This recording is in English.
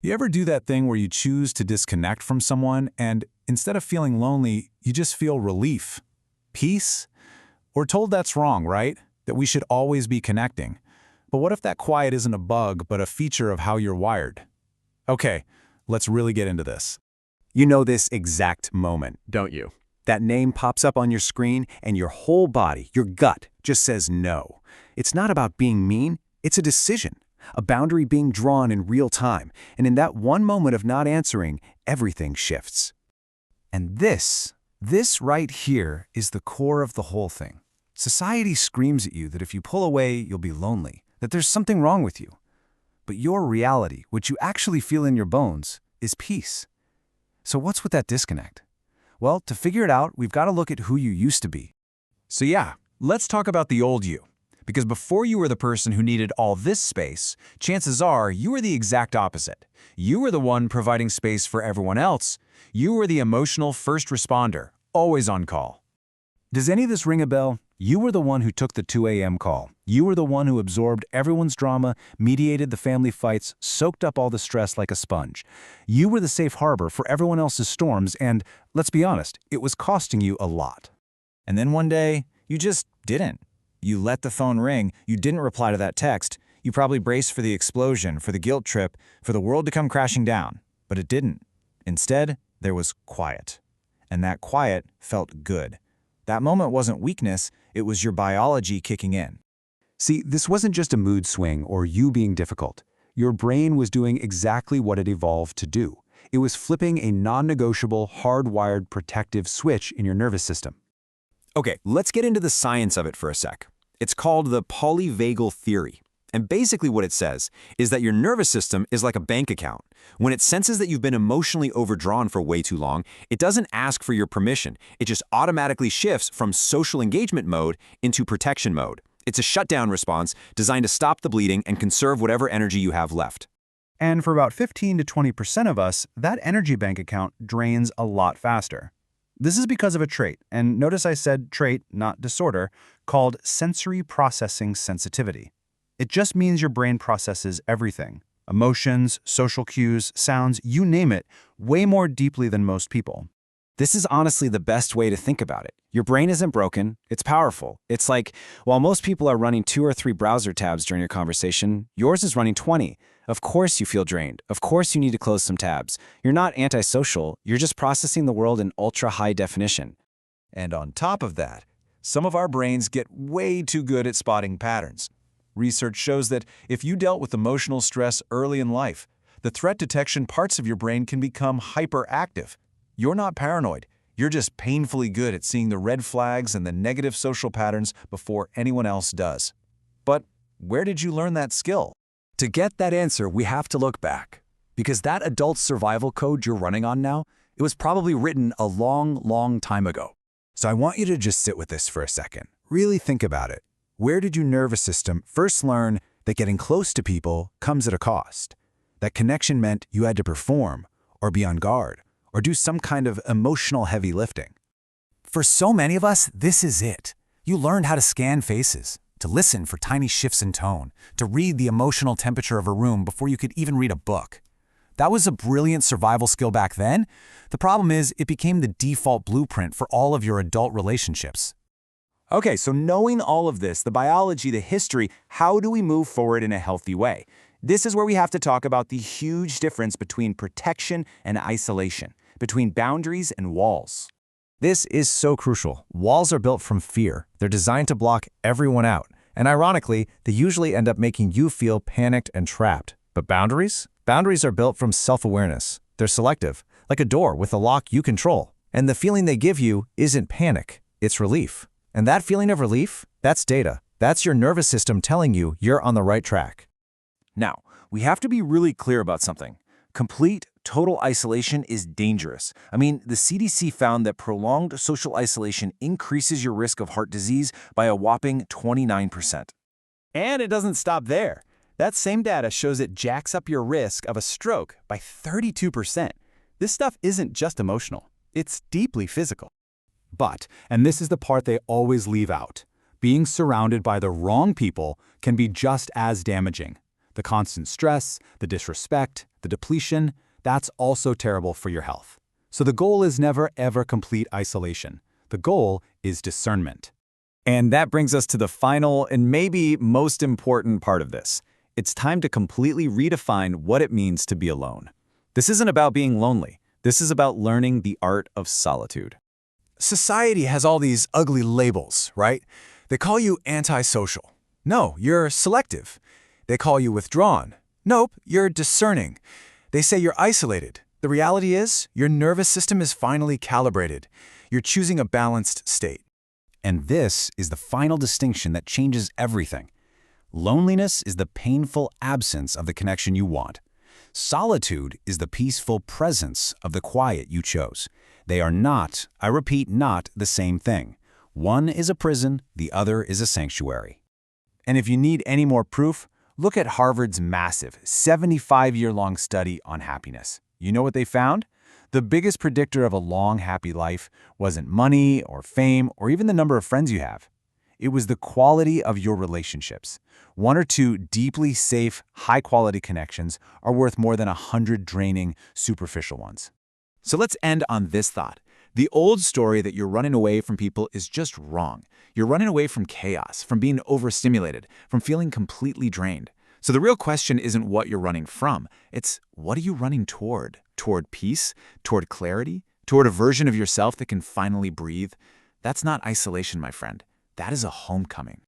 You ever do that thing where you choose to disconnect from someone and instead of feeling lonely, you just feel relief, peace? We're told that's wrong, right? That we should always be connecting. But what if that quiet isn't a bug, but a feature of how you're wired? Okay, let's really get into this. You know this exact moment, don't you? That name pops up on your screen and your whole body, your gut, just says no. It's not about being mean, it's a decision, a boundary being drawn in real time, and in that one moment of not answering, everything shifts. And this right here is the core of the whole thing. Society screams at you that if you pull away, you'll be lonely, that there's something wrong with you. But your reality, what you actually feel in your bones, is peace. So what's with that disconnect? Well, to figure it out, we've got to look at who you used to be. So yeah, let's talk about the old you. Because before you were the person who needed all this space, chances are you were the exact opposite. You were the one providing space for everyone else. You were the emotional first responder, always on call. Does any of this ring a bell? You were the one who took the 2 a.m. call. You were the one who absorbed everyone's drama, mediated the family fights, soaked up all the stress like a sponge. You were the safe harbor for everyone else's storms, and, let's be honest, it was costing you a lot. And then one day, you just didn't. You let the phone ring, you didn't reply to that text, you probably braced for the explosion, for the guilt trip, for the world to come crashing down. But it didn't. Instead, there was quiet. And that quiet felt good. That moment wasn't weakness, it was your biology kicking in. See, this wasn't just a mood swing or you being difficult. Your brain was doing exactly what it evolved to do. It was flipping a non-negotiable, hardwired protective switch in your nervous system. Okay, let's get into the science of it for a sec. It's called the polyvagal theory. And basically what it says is that your nervous system is like a bank account. When it senses that you've been emotionally overdrawn for way too long, it doesn't ask for your permission. It just automatically shifts from social engagement mode into protection mode. It's a shutdown response designed to stop the bleeding and conserve whatever energy you have left. And for about 15 to 20% of us, that energy bank account drains a lot faster. This is because of a trait, and notice I said trait, not disorder, called sensory processing sensitivity. It just means your brain processes everything, emotions, social cues, sounds, you name it, way more deeply than most people. This is honestly the best way to think about it. Your brain isn't broken, it's powerful. It's like, while most people are running 2 or 3 browser tabs during a conversation, yours is running 20. Of course you feel drained. Of course you need to close some tabs. You're not antisocial, you're just processing the world in ultra-high definition. And on top of that, some of our brains get way too good at spotting patterns. Research shows that if you dealt with emotional stress early in life, the threat detection parts of your brain can become hyperactive. You're not paranoid. You're just painfully good at seeing the red flags and the negative social patterns before anyone else does. But where did you learn that skill? To get that answer, we have to look back. Because that adult survival code you're running on now, it was probably written a long, long time ago. So I want you to just sit with this for a second. Really think about it. Where did your nervous system first learn that getting close to people comes at a cost? That connection meant you had to perform, or be on guard, or do some kind of emotional heavy lifting. For so many of us, this is it. You learned how to scan faces, to listen for tiny shifts in tone, to read the emotional temperature of a room before you could even read a book. That was a brilliant survival skill back then. The problem is, it became the default blueprint for all of your adult relationships. Okay, so knowing all of this, the biology, the history, how do we move forward in a healthy way? This is where we have to talk about the huge difference between protection and isolation, between boundaries and walls. This is so crucial. Walls are built from fear. They're designed to block everyone out. And ironically, they usually end up making you feel panicked and trapped. But boundaries? Boundaries are built from self-awareness. They're selective, like a door with a lock you control. And the feeling they give you isn't panic, it's relief. And that feeling of relief, that's data. That's your nervous system telling you you're on the right track. Now, we have to be really clear about something. Complete, total isolation is dangerous. I mean, the CDC found that prolonged social isolation increases your risk of heart disease by a whopping 29%. And it doesn't stop there. That same data shows it jacks up your risk of a stroke by 32%. This stuff isn't just emotional. It's deeply physical. But, and this is the part they always leave out, being surrounded by the wrong people can be just as damaging. The constant stress, the disrespect, the depletion, that's also terrible for your health. So the goal is never ever complete isolation. The goal is discernment. And that brings us to the final and maybe most important part of this. It's time to completely redefine what it means to be alone. This isn't about being lonely. This is about learning the art of solitude. Society has all these ugly labels, right? They call you antisocial. No, you're selective. They call you withdrawn. Nope, you're discerning. They say you're isolated. The reality is, your nervous system is finally calibrated. You're choosing a balanced state. And this is the final distinction that changes everything. Loneliness is the painful absence of the connection you want. Solitude is the peaceful presence of the quiet you chose. They are not, I repeat, not the same thing. One is a prison, the other is a sanctuary. And if you need any more proof, look at Harvard's massive 75-year-long study on happiness. You know what they found? The biggest predictor of a long, happy life wasn't money or fame or even the number of friends you have. It was the quality of your relationships. 1 or 2 deeply safe, high-quality connections are worth more than 100 draining, superficial ones. So let's end on this thought. The old story that you're running away from people is just wrong. You're running away from chaos, from being overstimulated, from feeling completely drained. So the real question isn't what you're running from. It's what are you running toward? Toward peace? Toward clarity? Toward a version of yourself that can finally breathe? That's not isolation, my friend. That is a homecoming.